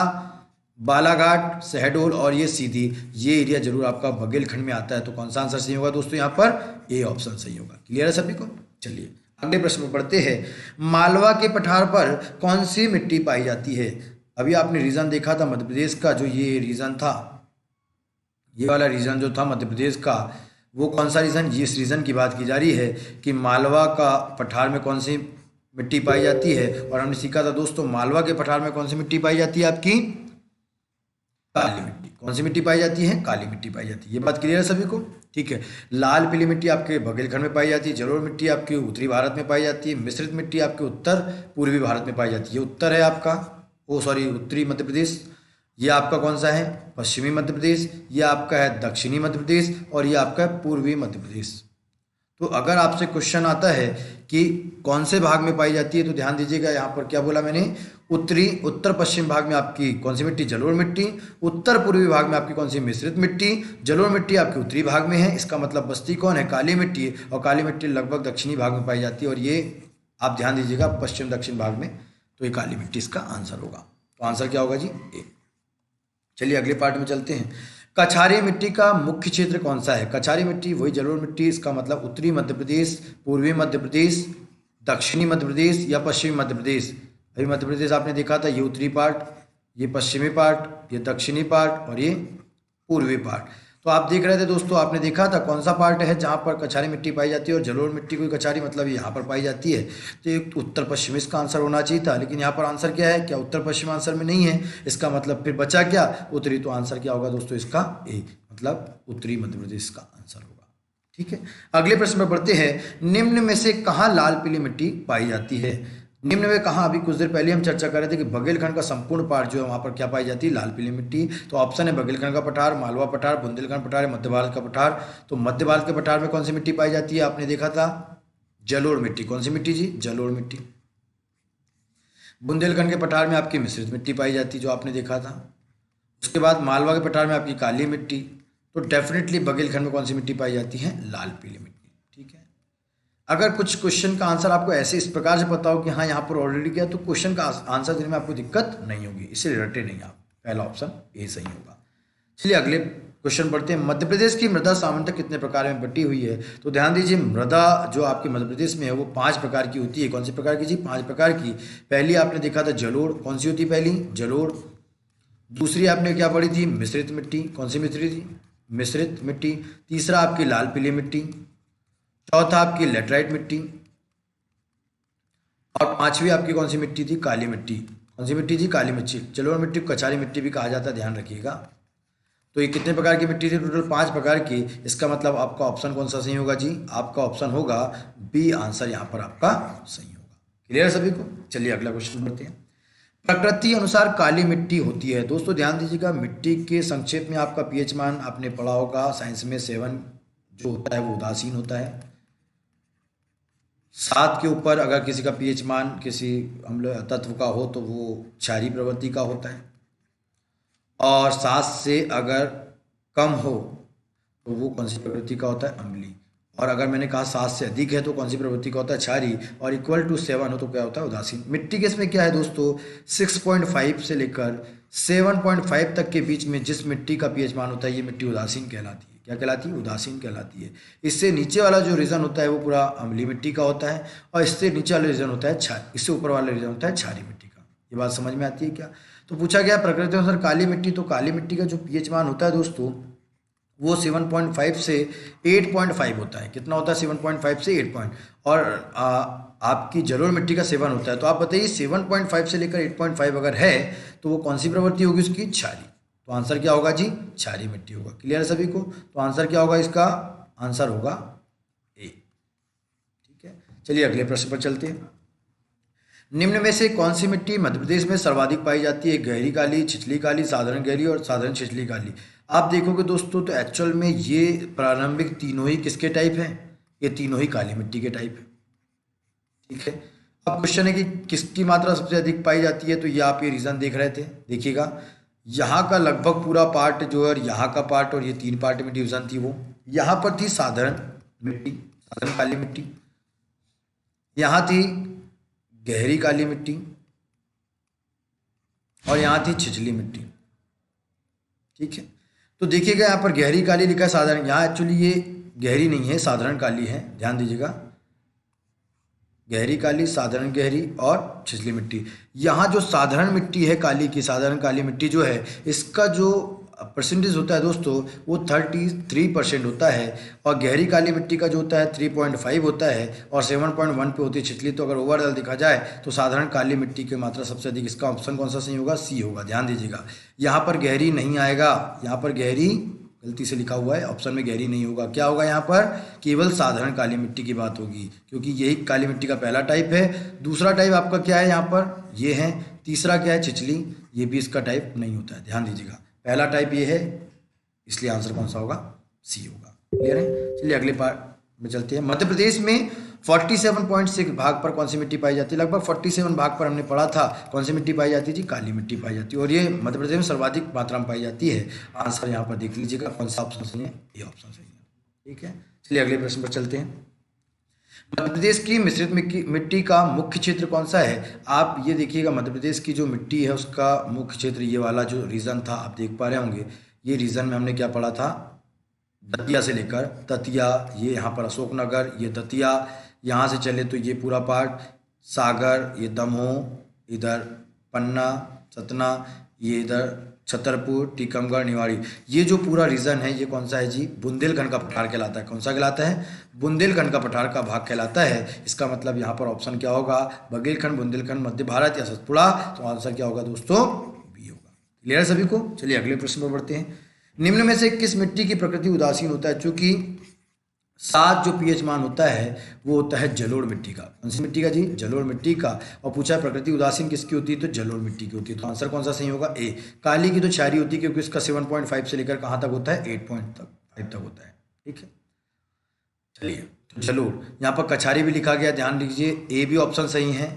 बालाघाट, शहडोल और ये सीधी, ये एरिया जरूर आपका बुंदेलखंड में आता है। तो कौन सा आंसर सही होगा दोस्तों? यहाँ पर ए ऑप्शन सही होगा। क्लियर है सभी को? चलिए अगले प्रश्न पर बढ़ते हैं। मालवा के पठार पर कौन सी मिट्टी पाई जाती है? अभी आपने रीजन देखा था मध्य प्रदेश का, जो ये रीजन था, ये वाला रीजन जो था मध्य प्रदेश का, वो कौन सा रीजन? इस रीजन की बात की जा रही है कि मालवा का पठार में कौन सी मिट्टी पाई जाती है। और हमने सीखा था दोस्तों, मालवा के पठार में कौन सी मिट्टी पाई जाती है? आपकी काली मिट्टी। कौन सी मिट्टी पाई जाती है? काली मिट्टी पाई जाती है। ये बात क्लियर है सभी को? ठीक है। लाल पीली मिट्टी आपके बुंदेलखंड में पाई जाती है। जलोढ़ मिट्टी आपके उत्तरी भारत में पाई जाती है। मिश्रित मिट्टी आपके उत्तर पूर्वी भारत में पाई जाती है। ये उत्तर है आपका, उत्तरी मध्य प्रदेश। ये आपका कौन सा है? पश्चिमी मध्य प्रदेश। ये आपका है दक्षिणी मध्य प्रदेश और ये आपका है पूर्वी मध्य प्रदेश। तो अगर आपसे क्वेश्चन आता है कि कौन से भाग में पाई जाती है, तो ध्यान दीजिएगा, यहाँ पर क्या बोला मैंने? उत्तर पश्चिम भाग में आपकी कौन सी मिट्टी? जलोढ़ मिट्टी। उत्तर पूर्वी भाग में आपकी कौन सी? मिश्रित मिट्टी। जलोढ़ मिट्टी आपके उत्तरी भाग में है, इसका मतलब बस्ती कौन है? काली मिट्टी। और काली मिट्टी लगभग दक्षिणी भाग में पाई जाती है, और ये आप ध्यान दीजिएगा पश्चिम दक्षिण भाग में। तो ये काली मिट्टी इसका आंसर होगा। तो आंसर क्या होगा जी? ए। चलिए अगले पार्ट में चलते हैं। कछारी मिट्टी का मुख्य क्षेत्र कौन सा है? कछारी मिट्टी वही जलोढ़ मिट्टी, इसका मतलब उत्तरी मध्य प्रदेश, पूर्वी मध्य प्रदेश, दक्षिणी मध्य प्रदेश या पश्चिमी मध्य प्रदेश। अभी मध्य प्रदेश आपने देखा था, ये उत्तरी पार्ट, ये पश्चिमी पार्ट, ये दक्षिणी पार्ट और ये पूर्वी पार्ट। तो आप देख रहे थे दोस्तों, आपने देखा था कौन सा पार्ट है जहाँ पर कछारी मिट्टी पाई जाती है, और जलोढ़ मिट्टी कोई कछारी मतलब यहाँ पर पाई जाती है। तो एक उत्तर पश्चिम इसका आंसर होना चाहिए था, लेकिन यहाँ पर आंसर क्या है? क्या उत्तर पश्चिम आंसर में नहीं है? इसका मतलब फिर बचा क्या? उत्तरी। तो आंसर क्या होगा दोस्तों इसका? ए, मतलब उत्तरी मध्य प्रदेश का आंसर होगा। ठीक है, अगले प्रश्न में बढ़ते हैं। निम्न में से कहाँ लाल पीली मिट्टी पाई जाती है? निम्न में कहाँ? अभी कुछ देर पहले हम चर्चा कर रहे थे कि बुंदेलखंड का संपूर्ण पार्ट जो है वहाँ पर क्या पाई जाती है? लाल पीली मिट्टी। तो ऑप्शन है बुंदेलखंड का पठार, मालवा पठार, बुंदेलखंड पठार, मध्य भारत का पठार। तो मध्य भारत के पठार में कौन सी मिट्टी पाई जाती है? आपने देखा था जलोढ़ मिट्टी। कौन सी मिट्टी जी? जलोढ़ मिट्टी। बुंदेलखंड के पठार में आपकी मिश्रित मिट्टी पाई जाती है, जो आपने देखा था। उसके बाद मालवा के पठार में आपकी काली मिट्टी। तो डेफिनेटली बुंदेलखंड में कौन सी मिट्टी पाई जाती है? लाल पीली मिट्टी। ठीक है, अगर कुछ क्वेश्चन का आंसर आपको ऐसे इस प्रकार से पता हो कि हाँ यहाँ पर ऑलरेडी किया, तो क्वेश्चन का आंसर देने में आपको दिक्कत नहीं होगी, इससे रटे नहीं आप। पहला ऑप्शन ए सही होगा। चलिए अगले क्वेश्चन पढ़ते हैं। मध्य प्रदेश की मृदा सामान्यतः कितने प्रकार में बटी हुई है? तो ध्यान दीजिए, मृदा जो आपके मध्य प्रदेश में है वो 5 प्रकार की होती है। कौन सी प्रकार की जी? 5 प्रकार की। पहली आपने देखा था जलोढ़। कौन सी होती है पहली? जलोढ़। दूसरी आपने क्या पढ़ी थी? मिश्रित मिट्टी। कौन सी मिश्रित थी? मिश्रित मिट्टी। तीसरा आपकी लाल पीली मिट्टी। चौथा आपकी लेटराइट मिट्टी। और पांचवी आपकी कौन सी मिट्टी थी? काली मिट्टी। कौन सी मिट्टी थी? काली मिट्टी। जलोढ़ मिट्टी को कछारी मिट्टी भी कहा जाता है, ध्यान रखिएगा। तो ये कितने प्रकार की मिट्टी थी? टोटल 5 प्रकार की। इसका मतलब आपका ऑप्शन कौन सा सही होगा जी? आपका ऑप्शन होगा बी, आंसर यहाँ पर आपका सही होगा। क्लियर सभी को? चलिए अगला क्वेश्चन बढ़ते हैं। प्रकृति अनुसार काली मिट्टी होती है। दोस्तों ध्यान दीजिएगा, मिट्टी के संक्षेप में आपका पीएच मान आपने पढ़ा होगा साइंस में। 7 जो होता है वो उदासीन होता है। 7 के ऊपर अगर किसी का पीएच मान किसी अम्ल तत्व का हो तो वो क्षारीय प्रवृत्ति का होता है, और 7 से अगर कम हो तो वो कौन सी प्रवृत्ति का होता है? अम्लीय। और अगर मैंने कहा 7 से अधिक है तो कौन सी प्रवृत्ति का होता है? क्षारीय। और इक्वल टू 7 हो तो क्या होता है? उदासीन। मिट्टी के इसमें क्या है दोस्तों? 6.5 से लेकर 7.5 तक के बीच में जिस मिट्टी का पीएच मान होता है ये मिट्टी उदासीन कहलाती है। क्या कहलाती है? उदासीन कहलाती है। इससे नीचे वाला जो रीजन होता है वो पूरा अम्लीय मिट्टी का होता है, और इससे नीचे वाला रीजन होता है क्षारीय। इससे ऊपर वाला रीजन होता है क्षारीय मिट्टी का। ये बात समझ में आती है क्या? तो पूछा गया प्रकृति अनुसार काली मिट्टी। तो काली मिट्टी का जो पीएच मान होता है दोस्तों वो 7.5 से 8.5 होता है। कितना होता है? 7.5 से 8 और आपकी जलोढ़ मिट्टी का 7 होता है। तो आप बताइए 7.5 से लेकर 8.5 अगर है तो वो कौन सी प्रवृत्ति होगी उसकी? क्षारीय। तो आंसर क्या होगा जी? क्षारीय मिट्टी होगा। क्लियर है सभी को? तो आंसर क्या होगा इसका? आंसर होगा ए। ठीक है, चलिए अगले प्रश्न पर चलते हैं। निम्न में से कौन सी मिट्टी मध्य प्रदेश में सर्वाधिक पाई जाती है? गहरी काली, छिछली काली, साधारण गहरी और साधारण छिछली काली। आप देखोगे दोस्तों तो एक्चुअल में ये प्रारंभिक तीनों ही किसके टाइप हैं? ये तीनों ही काली मिट्टी के टाइप है। ठीक है, अब क्वेश्चन है कि किसकी मात्रा सबसे अधिक पाई जाती है। तो ये आप ये रीजन देख रहे थे, देखिएगा यहाँ का लगभग पूरा पार्ट जो है, और यहाँ का पार्ट, और ये 3 पार्ट में डिवीजन थी। वो यहाँ पर थी साधारण मिट्टी, साधारण काली मिट्टी। यहाँ थी गहरी काली मिट्टी, और यहाँ थी छिछली मिट्टी। ठीक है, तो देखिएगा यहाँ पर गहरी काली लिखा है, साधारण। यहाँ एक्चुअली ये गहरी नहीं है, साधारण काली है, ध्यान दीजिएगा। गहरी काली, साधारण गहरी और छिछली मिट्टी। यहाँ जो साधारण मिट्टी है काली की, साधारण काली मिट्टी जो है, इसका जो परसेंटेज होता है दोस्तों वो 33% होता है, और गहरी काली मिट्टी का जो होता है 3.5 होता है, और 7.1 पे होती है छिछली। तो अगर ओवरऑल देखा जाए तो साधारण काली मिट्टी की मात्रा सबसे अधिक, इसका ऑप्शन कौन सा सही होगा? सी होगा। ध्यान दीजिएगा, यहाँ पर गहरी नहीं आएगा, यहाँ पर गहरी गलती से लिखा हुआ है, ऑप्शन में गहरी नहीं होगा। क्या होगा यहाँ पर? केवल साधारण काली मिट्टी की बात होगी, क्योंकि यही काली मिट्टी का पहला टाइप है। दूसरा टाइप आपका क्या है यहाँ पर? ये है। तीसरा क्या है? छिछली, ये भी इसका टाइप नहीं होता है। ध्यान दीजिएगा, पहला टाइप ये है, इसलिए आंसर कौन सा होगा? सी होगा। क्लियर है? चलिए अगले पार्ट में चलते हैं। मध्य प्रदेश में 47.6 भाग पर कौन सी मिट्टी पाई जाती है? लगभग 47 भाग पर हमने पढ़ा था कौन सी मिट्टी पाई जाती है जी? काली मिट्टी पाई जाती है, और ये मध्य प्रदेश में सर्वाधिक मात्रा में पाई जाती है। आंसर यहाँ पर देख लीजिएगा, कौन सा ऑप्शन सही है? ये ऑप्शन सही है। ठीक है, चलिए अगले प्रश्न पर चलते हैं। मध्य प्रदेश की मिश्रित मिट्टी का मुख्य क्षेत्र कौन सा है? आप ये देखिएगा, मध्य प्रदेश की जो मिट्टी है उसका मुख्य क्षेत्र, ये वाला जो रीजन था आप देख पा रहे होंगे, ये रीजन में हमने क्या पढ़ा था? दतिया से लेकर दतिया, ये यहाँ पर अशोकनगर, ये दतिया, यहाँ से चले तो ये पूरा पार्ट सागर, ये दमोह, इधर पन्ना, सतना, ये इधर छतरपुर, टीकमगढ़, निवाड़ी, ये जो पूरा रीजन है ये कौन सा है जी? बुंदेलखंड का पठार कहलाता है। कौन सा कहलाता है? बुंदेलखंड का पठार का भाग कहलाता है। इसका मतलब यहाँ पर ऑप्शन क्या होगा? बघेलखंड, बुंदेलखंड, मध्य भारत या सतपुड़ा। तो आंसर क्या होगा दोस्तों? बी होगा। क्लियर सभी को? चलिए अगले प्रश्न पर बढ़ते हैं। निम्न में से किस मिट्टी की प्रकृति उदासीन होता है? चूंकि 7 जो पीएच मान होता है वो होता है जलोढ़ मिट्टी का। कौन सी मिट्टी का जी? जलोढ़ मिट्टी का। और पूछा है प्रकृति उदासीन किसकी होती है? तो जलोढ़ मिट्टी की होती है। तो आंसर कौन सा सही होगा? ए। काली की तो क्षारीय होती है, क्योंकि इसका 7.5 से लेकर कहाँ तक होता है? 8.5 तक होता है। ठीक है, चलिए तो जलोढ़। यहाँ पर कछारी भी लिखा गया, ध्यान दीजिए। ए भी ऑप्शन सही है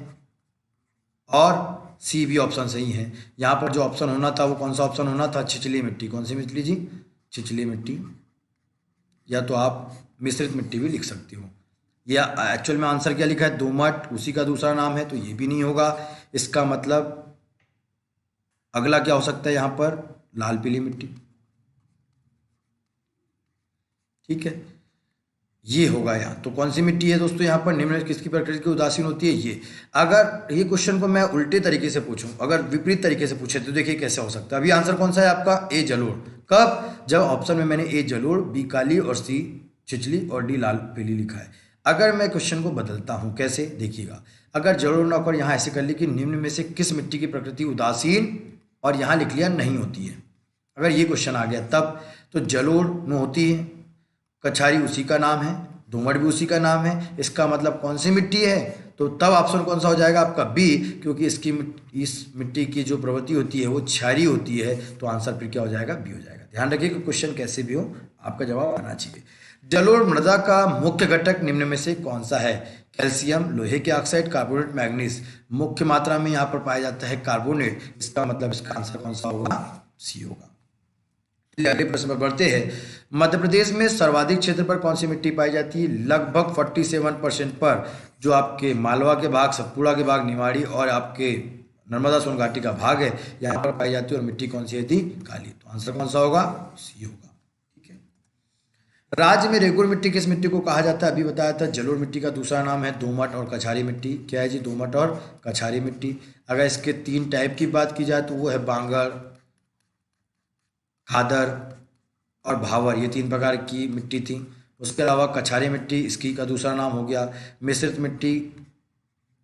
और सी भी ऑप्शन सही है। यहाँ पर जो ऑप्शन होना था वो कौन सा ऑप्शन होना था? छिछली मिट्टी। कौन सी मिट्टी जी? छिछली मिट्टी, या तो आप मिश्रित मिट्टी भी लिख सकते हो। या एक्चुअल में आंसर क्या लिखा है? दोमट, उसी का दूसरा नाम है, तो ये भी नहीं होगा। इसका मतलब अगला क्या हो सकता है यहाँ पर? लाल पीली मिट्टी। ठीक है, ये होगा यहाँ। तो कौन सी मिट्टी है दोस्तों यहाँ पर? निम्न किसकी प्रकृति की उदासीन होती है? ये। अगर ये क्वेश्चन को मैं उल्टे तरीके से पूछूं, अगर विपरीत तरीके से पूछे तो देखिए कैसे हो सकता है। अभी आंसर कौन सा है आपका? ए जलोढ़। कब? जब ऑप्शन में मैंने ए जलोढ़, बी काली और सी छिछली और डी लाल पीली लिखा है। अगर मैं क्वेश्चन को बदलता हूँ, कैसे देखिएगा, अगर जलोढ़ ना कर यहाँ ऐसे कर ली कि निम्न में से किस मिट्टी की प्रकृति उदासीन, और यहाँ लिख लिया नहीं होती है। अगर ये क्वेश्चन आ गया तब, तो जलोढ़ में होती है, कछारी उसी का नाम है, दोमट भी उसी का नाम है। इसका मतलब कौन सी मिट्टी है? तो तब ऑप्शन कौन सा हो जाएगा आपका? बी, क्योंकि इस मिट्टी की जो प्रवृत्ति होती है वो क्षारीय होती है। तो आंसर फिर क्या हो जाएगा? बी हो जाएगा। ध्यान रखिए कि क्वेश्चन कैसे भी हो आपका जवाब आना चाहिए। जलोढ़ मृदा का मुख्य घटक निम्न में से कौन सा है? कैल्शियम, लोहे के ऑक्साइड, कार्बोनेट, मैग्नीज। मुख्य मात्रा में यहाँ पर पाया जाता है कार्बोनेट। इसका मतलब इसका आंसर कौन सा होगा? सी होगा। अगले प्रश्न पर बढ़ते हैं। मध्य प्रदेश में सर्वाधिक क्षेत्र पर कौन सी मिट्टी पाई जाती है? लगभग 47% पर जो आपके मालवा के भाग, सतपुड़ा के भाग, निवाड़ी और आपके नर्मदा सोन घाटी का भाग है, यहाँ पर पाई जाती है। और मिट्टी कौन सी है थी? काली। तो आंसर कौन सा होगा? सी होगा। ठीक है, राज्य में रेगुर मिट्टी किस मिट्टी को कहा जाता है? अभी बताया था जलोढ़ मिट्टी का दूसरा नाम है दोमट और कछारी मिट्टी। क्या है जी? दोमट और कछारी मिट्टी। अगर इसके 3 टाइप की बात की जाए तो वो है बांगर, खादर और भावर, ये 3 प्रकार की मिट्टी थी। उसके अलावा कछारी मिट्टी इसकी का दूसरा नाम हो गया। मिश्रित मिट्टी,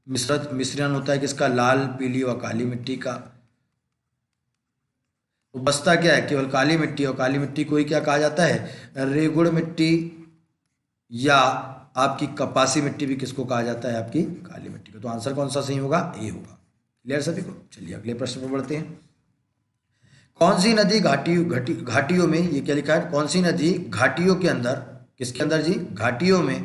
मिश्रण होता है किसका? लाल, पीली और काली मिट्टी का। तो बचता क्या है? केवल काली मिट्टी। और काली मिट्टी को ही क्या कहा जाता है? रेगुड़ मिट्टी, या आपकी कपासी मिट्टी भी किसको कहा जाता है? आपकी काली मिट्टी को। तो आंसर कौन सा सही होगा? ए होगा। क्लियर सभी को? चलिए अगले प्रश्न पर बढ़ते हैं। कौन सी नदी घाटियों में, ये क्या लिखा है? कौन सी नदी घाटियों के अंदर, किसके अंदर जी? घाटियों में।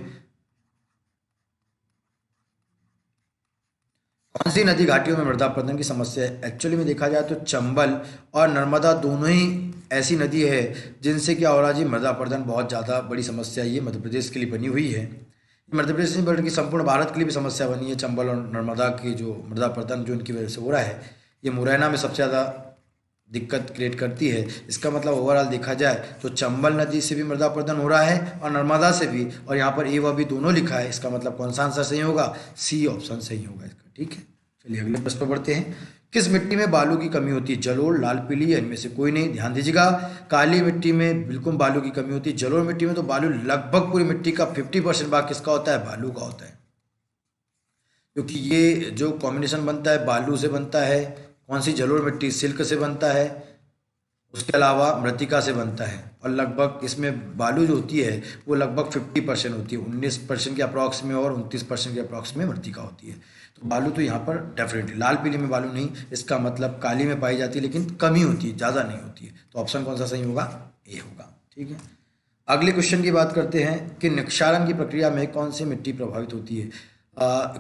कौन सी नदी घाटियों में मृदा अपरदन की समस्या है? एक्चुअली में देखा जाए तो चंबल और नर्मदा दोनों ही ऐसी नदी है जिनसे क्या हो रहा है जी? मृदा अपरदन बहुत ज़्यादा बड़ी समस्या ये मध्य प्रदेश के लिए बनी हुई है। मध्य प्रदेश नहीं बल्कि संपूर्ण भारत के लिए भी समस्या बनी है। चंबल और नर्मदा की जो मृदा अपरदन जो इनकी वजह से हो रहा है, ये मुरैना में सबसे ज़्यादा दिक्कत क्रिएट करती है। इसका मतलब ओवरऑल देखा जाए तो चंबल नदी से भी मृदा अपरदन हो रहा है और नर्मदा से भी, और यहाँ पर ए व बी दोनों लिखा है। इसका मतलब कौन सा आंसर सही होगा? सी ऑप्शन सही होगा इसका। ठीक है, चलिए अगले प्रश्न पर बढ़ते हैं। किस मिट्टी में बालू की कमी होती है? जलोढ़, लाल पीली या इनमें से कोई नहीं। ध्यान दीजिएगा, काली मिट्टी में बिल्कुल बालू की कमी होती है। जलोढ़ मिट्टी में तो बालू लगभग पूरी मिट्टी का 50% भाग किसका होता है? बालू का होता है, क्योंकि ये जो कॉम्बिनेशन बनता है बालू से बनता है। कौन सी? जलोढ़ मिट्टी। सिल्क से बनता है, उसके अलावा मृतिका से बनता है, और लगभग इसमें बालू जो होती है वो लगभग 50% होती है। 19% के अप्रॉक्स में और 29% के अप्रॉक्स में मृतिका होती है। तो बालू तो यहाँ पर डेफिनेटली, लाल पीली में बालू नहीं, इसका मतलब काली में पाई जाती है लेकिन कमी होती है, ज़्यादा नहीं होती है। तो ऑप्शन कौन सा सही होगा? ए होगा। ठीक है, अगले क्वेश्चन की बात करते हैं कि निक्षारण की प्रक्रिया में कौन सी मिट्टी प्रभावित होती है?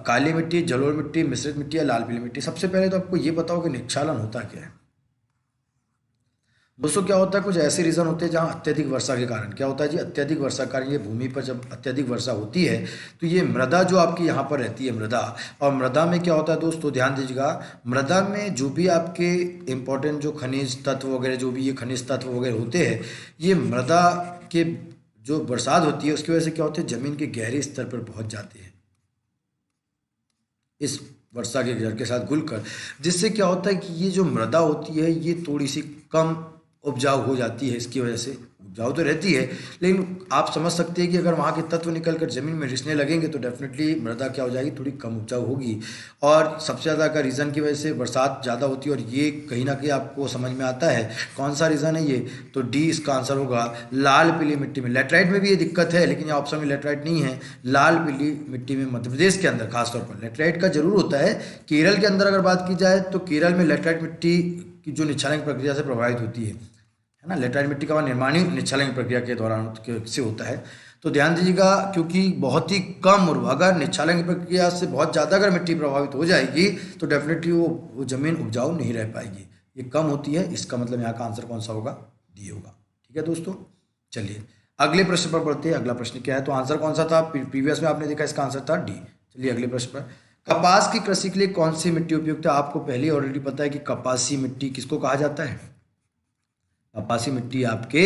काली मिट्टी, जलोढ़ मिट्टी, मिश्रित मिट्टी या लाल पीली मिट्टी? सबसे पहले तो आपको ये बताओ कि निक्षालन होता क्या है। दोस्तों क्या होता है, कुछ ऐसे रीज़न होते हैं जहाँ अत्यधिक वर्षा के कारण क्या होता है जी, अत्यधिक वर्षा के कारण ये भूमि पर जब अत्यधिक वर्षा होती है तो ये मृदा जो आपकी यहाँ पर रहती है मृदा, और मृदा में क्या होता है दोस्तों, ध्यान दीजिएगा, मृदा में जो भी आपके इम्पोर्टेंट जो खनिज तत्व वगैरह, जो भी ये खनिज तत्व वगैरह होते हैं, ये मृदा के जो बरसात होती है उसकी वजह से क्या होते हैं, जमीन के गहरे स्तर पर पहुँच जाते हैं इस वर्षा के जल के साथ घुलकर, जिससे क्या होता है कि ये जो मृदा होती है ये थोड़ी सी कम उपजाऊ हो जाती है। इसकी वजह से उपजाऊ तो रहती है लेकिन आप समझ सकते हैं कि अगर वहाँ के तत्व निकल कर ज़मीन में रिसने लगेंगे तो डेफिनेटली मृदा क्या हो जाएगी, थोड़ी कम उपजाऊ होगी। और सबसे ज़्यादा का रीज़न की वजह से बरसात ज़्यादा होती है, और ये कहीं ना कहीं आपको समझ में आता है कौन सा रीज़न है ये, तो डी इसका आंसर होगा। लाल पीली मिट्टी में, लेटराइट में भी ये दिक्कत है लेकिन यहाँ ऑप्शन में लेटराइट नहीं है। लाल पीली मिट्टी में मध्य प्रदेश के अंदर खासतौर पर लेटराइट का जरूर होता है। केरल के अंदर अगर बात की जाए तो केरल में लेटराइट मिट्टी की जो निच्छालन प्रक्रिया से प्रभावित होती है ना, लेटराइट मिट्टी का निर्माण ही निच्छालन प्रक्रिया के दौरान से होता है। तो ध्यान दीजिएगा, क्योंकि बहुत ही कम अगर निच्छालन प्रक्रिया से बहुत ज़्यादा अगर मिट्टी प्रभावित हो जाएगी तो डेफिनेटली वो ज़मीन उपजाऊ नहीं रह पाएगी, ये कम होती है। इसका मतलब यहाँ का आंसर कौन सा होगा? डी होगा। ठीक है दोस्तों, चलिए अगले प्रश्न पर बढ़ते हैं। अगला प्रश्न क्या है, तो आंसर कौन सा था? प्रीवियस में आपने देखा इसका आंसर था डी। चलिए अगले प्रश्न पर, कपास की कृषि के लिए कौन सी मिट्टी उपयुक्त है? आपको पहले ऑलरेडी पता है कि कपासी मिट्टी किसको कहा जाता है? कपासी मिट्टी आपके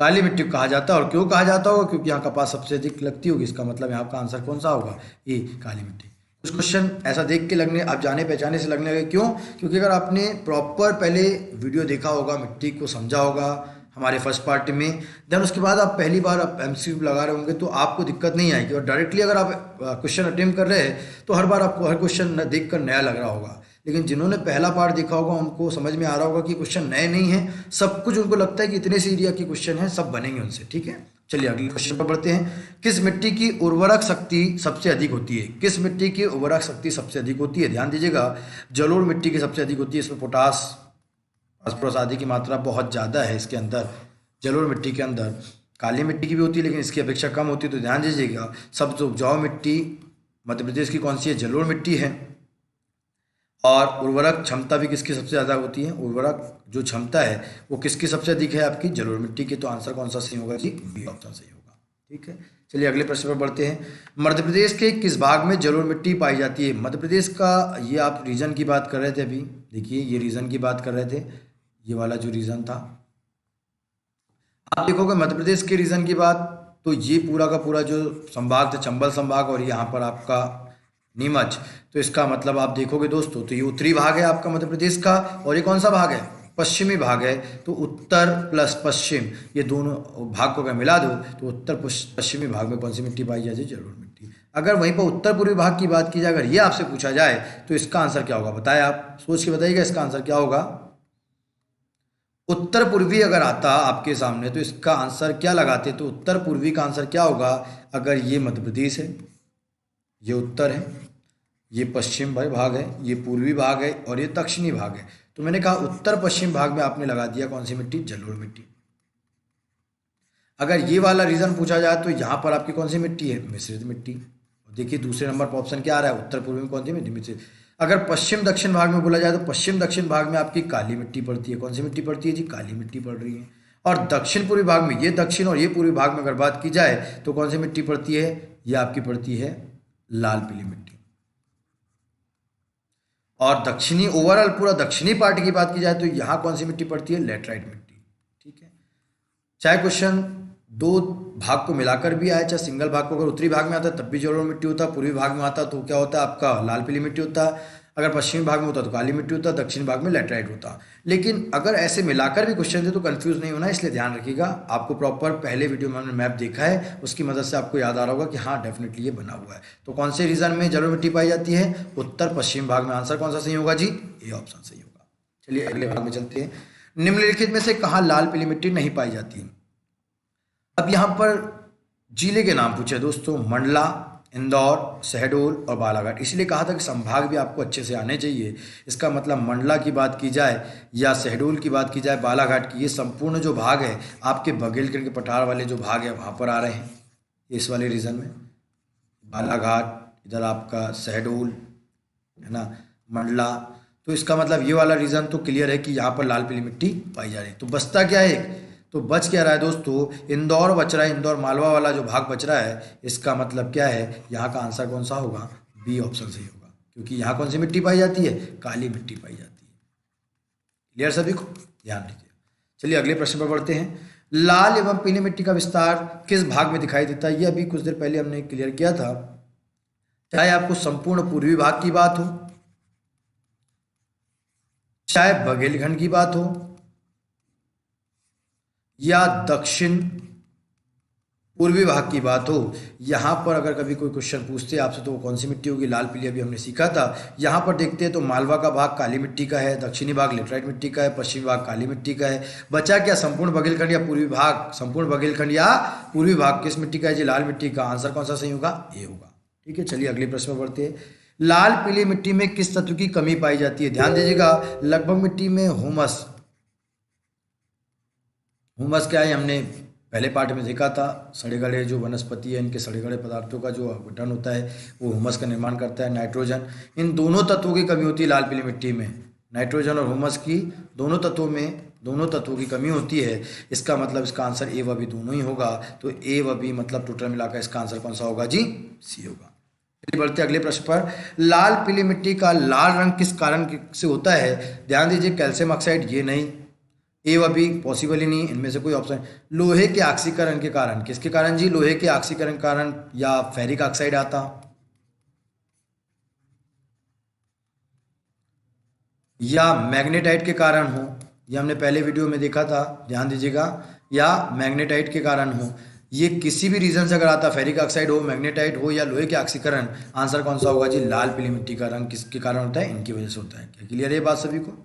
काली मिट्टी को कहा जाता है। और क्यों कहा जाता होगा? क्योंकि यहाँ कपास सबसे अधिक लगती होगी। इसका मतलब यहाँ का आंसर कौन सा होगा? ए, काली मिट्टी। कुछ क्वेश्चन ऐसा देख के लगने, आप जाने पहचाने से लगने लगे, क्यों? क्योंकि अगर आपने प्रॉपर पहले वीडियो देखा होगा, मिट्टी को समझा होगा हमारे फर्स्ट पार्ट में, देन उसके बाद आप पहली बार आप एमसीक्यू लगा रहे होंगे तो आपको दिक्कत नहीं आएगी। और डायरेक्टली अगर आप क्वेश्चन अटेम्प्ट कर रहे हैं तो हर बार आपको हर क्वेश्चन देख कर नया लग रहा होगा। लेकिन जिन्होंने पहला पार्ट देखा होगा उनको समझ में आ रहा होगा कि क्वेश्चन नए नहीं है, सब कुछ उनको लगता है कि इतने से एरिया के क्वेश्चन हैं, सब बनेंगे उनसे। ठीक है, चलिए अगले क्वेश्चन पर बढ़ते हैं। किस मिट्टी की उर्वरक शक्ति सबसे अधिक होती है? किस मिट्टी की उर्वरक शक्ति सबसे अधिक होती है? ध्यान दीजिएगा, जलोढ़ मिट्टी की सबसे अधिक होती है। इसमें पोटास, फास्फोरस आदि की मात्रा बहुत ज़्यादा है इसके अंदर, जलोढ़ मिट्टी के अंदर। काली मिट्टी की भी होती है लेकिन इसकी अपेक्षा कम होती है। तो ध्यान दीजिएगा, सबसे उपजाऊ मिट्टी मध्य प्रदेश की कौन सी है? जलोढ़ मिट्टी है। और उर्वरक क्षमता भी किसकी सबसे ज़्यादा होती है? उर्वरक जो क्षमता है वो किसकी सबसे अधिक है? आपकी जलोढ़ मिट्टी की। तो आंसर कौन सा सही होगा जी? बी ऑप्शन सही होगा। ठीक है, चलिए अगले प्रश्न पर बढ़ते हैं। मध्य प्रदेश के किस भाग में जलोढ़ मिट्टी पाई जाती है? मध्य प्रदेश का, ये आप रीजन की बात कर रहे थे अभी, देखिए ये रीजन की बात कर रहे थे, ये वाला जो रीजन था, आप देखोगे मध्य प्रदेश के रीजन की बात, तो ये पूरा का पूरा जो संभाग था चंबल संभाग, और यहाँ पर आपका नीमच। तो इसका मतलब आप देखोगे दोस्तों तो ये उत्तरी भाग है आपका मध्य प्रदेश का, और ये कौन सा भाग है? पश्चिमी भाग है। तो उत्तर प्लस पश्चिम, ये दोनों भाग को अगर मिला दो तो उत्तर पश्चिमी भाग में कौन सी मिट्टी पाई जाती है? जलोढ़ मिट्टी। अगर वहीं पर उत्तर पूर्वी भाग की बात की जाए, अगर ये आपसे पूछा जाए तो इसका आंसर क्या होगा? बताएं, आप सोच के बताइएगा इसका आंसर क्या होगा। उत्तर पूर्वी अगर आता आपके सामने तो इसका आंसर क्या लगाते? तो उत्तर पूर्वी का आंसर क्या होगा? अगर ये मध्य प्रदेश है, ये उत्तर है, ये पश्चिम भाग है, ये पूर्वी भाग है, और ये दक्षिणी भाग है। तो मैंने कहा उत्तर पश्चिम भाग में आपने लगा दिया कौन सी मिट्टी? जलोढ़ मिट्टी। अगर ये वाला रीजन पूछा जाए तो यहाँ पर आपकी कौन सी मिट्टी है? मिश्रित मिट्टी। देखिए दूसरे नंबर पर ऑप्शन क्या आ रहा है? उत्तर पूर्वी में कौन सी मिट्टी? मिश्रित। अगर पश्चिम दक्षिण भाग में बोला जाए तो पश्चिम दक्षिण भाग में आपकी काली मिट्टी पड़ती है। कौन सी मिट्टी पड़ती है जी? काली मिट्टी पड़ रही है। और दक्षिण पूर्वी भाग में, ये दक्षिण और ये पूर्वी भाग में अगर बात की जाए तो कौन सी मिट्टी पड़ती है? ये आपकी पड़ती है लाल पीली मिट्टी। और दक्षिणी, ओवरऑल पूरा दक्षिणी पार्ट की बात की जाए तो यहाँ कौन सी मिट्टी पड़ती है? लेटराइट मिट्टी। ठीक है, चाहे क्वेश्चन दो भाग को मिलाकर भी आए, चाहे सिंगल भाग को, अगर उत्तरी भाग में आता है तब भी जलोढ़ मिट्टी होता है, पूर्वी भाग में आता तो क्या होता है? आपका लाल पीली मिट्टी होता है। अगर पश्चिमी भाग में होता तो काली मिट्टी होता, दक्षिण भाग में लेटराइट होता। लेकिन अगर ऐसे मिलाकर भी क्वेश्चन दे तो कंफ्यूज नहीं होना, इसलिए ध्यान रखिएगा। आपको प्रॉपर पहले वीडियो में हमने मैप देखा है, उसकी मदद से आपको याद आ रहा होगा कि हाँ डेफिनेटली ये बना हुआ है। तो कौन से रीजन में जलोढ़ मिट्टी पाई जाती है? उत्तर पश्चिम भाग में। आंसर कौन सा सही होगा जी? ए ऑप्शन सही होगा। चलिए अगले भाग में चलते हैं। निम्नलिखित में से कहाँ लाल पीली मिट्टी नहीं पाई जाती? अब यहाँ पर जिले के नाम पूछे दोस्तों, मंडला, इंदौर, शहडोल और बालाघाट। इसलिए कहा था कि संभाग भी आपको अच्छे से आने चाहिए। इसका मतलब मंडला की बात की जाए या शहडोल की बात की जाए, बालाघाट की, ये संपूर्ण जो भाग है आपके बघेलखंड के पठार वाले जो भाग है वहाँ पर आ रहे हैं इस वाले रीजन में। बालाघाट, इधर आपका शहडोल है ना, मंडला। तो इसका मतलब ये वाला रीजन तो क्लियर है कि यहाँ पर लाल पीली मिट्टी पाई जा रही है। तो बचता क्या है? तो बच क्या रहा है दोस्तों? इंदौर बच रहा है। इंदौर मालवा वाला जो भाग बच रहा है, इसका मतलब क्या है? यहाँ का आंसर कौन सा होगा? बी ऑप्शन सही होगा, क्योंकि यहाँ कौन सी मिट्टी पाई जाती है? काली मिट्टी पाई जाती है। क्लियर सभी को? ध्यान रखिए। चलिए अगले प्रश्न पर बढ़ते हैं। लाल एवं पीली मिट्टी का विस्तार किस भाग में दिखाई देता है? ये अभी कुछ देर पहले हमने क्लियर किया था। चाहे आपको संपूर्ण पूर्वी भाग की बात हो, चाहे बघेलखंड की बात हो, या दक्षिण पूर्वी भाग की बात हो, यहाँ पर अगर कभी कोई क्वेश्चन पूछते हैं आपसे तो वो कौन सी मिट्टी होगी? लाल पीली अभी हमने सीखा था। यहाँ पर देखते हैं तो मालवा का भाग काली मिट्टी का है, दक्षिणी भाग लेटराइट मिट्टी का है, पश्चिमी भाग काली मिट्टी का है। बचा क्या? संपूर्ण बघेलखंड या पूर्वी भाग? संपूर्ण बघेलखंड या पूर्वी भाग किस मिट्टी का है जी? लाल मिट्टी का। आंसर कौन सा सही होगा? ए होगा। ठीक है, चलिए अगले प्रश्न में बढ़ते हैं। लाल पीली मिट्टी में किस तत्व की कमी पाई जाती है? ध्यान दीजिएगा। लगभग मिट्टी में ह्यूमस, ह्यूमस क्या है हमने पहले पार्ट में देखा था। सड़े गले जो वनस्पति है, इनके सड़े गले पदार्थों का जो गठन होता है वो ह्यूमस का निर्माण करता है। नाइट्रोजन, इन दोनों तत्वों की कमी होती है लाल पीली मिट्टी में। नाइट्रोजन और ह्यूमस की दोनों तत्वों की कमी होती है। इसका मतलब इसका आंसर ए व बी दोनों ही होगा। तो ए व बी मतलब टोटल मिलाकर इसका आंसर कौन सा होगा जी? सी होगा। चलिए बढ़ते अगले प्रश्न पर। लाल पीली मिट्टी का लाल रंग किस कारण से होता है? ध्यान दीजिए, कैल्शियम ऑक्साइड ये नहीं, ए व बी पॉसिबल ही नहीं, इनमें से कोई ऑप्शन। लोहे के ऑक्सीकरण के कारण। किसके कारण जी? लोहे के ऑक्सीकरण के कारण, या फेरिक ऑक्साइड आता, या मैग्नेटाइट के कारण हो। ये हमने पहले वीडियो में देखा था, ध्यान दीजिएगा। या मैग्नेटाइट के कारण हो। ये किसी भी रीजन से अगर आता, फेरिक ऑक्साइड हो, मैग्नेटाइट हो या लोहे के ऑक्सीकरण, आंसर कौन सा होगा जी? लाल पीली मिट्टी का रंग किसके कारण होता है? इनकी वजह से होता है। क्या क्लियर है ये बात सभी को?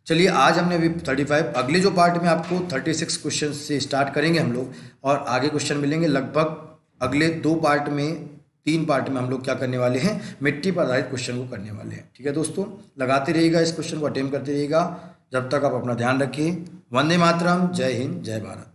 चलिए आज हमने अभी 35, अगले जो पार्ट में आपको 36 क्वेश्चन से स्टार्ट करेंगे हम लोग, और आगे क्वेश्चन मिलेंगे लगभग अगले 2 पार्ट में, 3 पार्ट में हम लोग क्या करने वाले हैं? मिट्टी पर आधारित क्वेश्चन को करने वाले हैं। ठीक है दोस्तों, लगाते रहिएगा, इस क्वेश्चन को अटेम्प्ट करते रहिएगा। जब तक आप अपना ध्यान रखिए। वंदे मातरम, जय हिंद, जय भारत।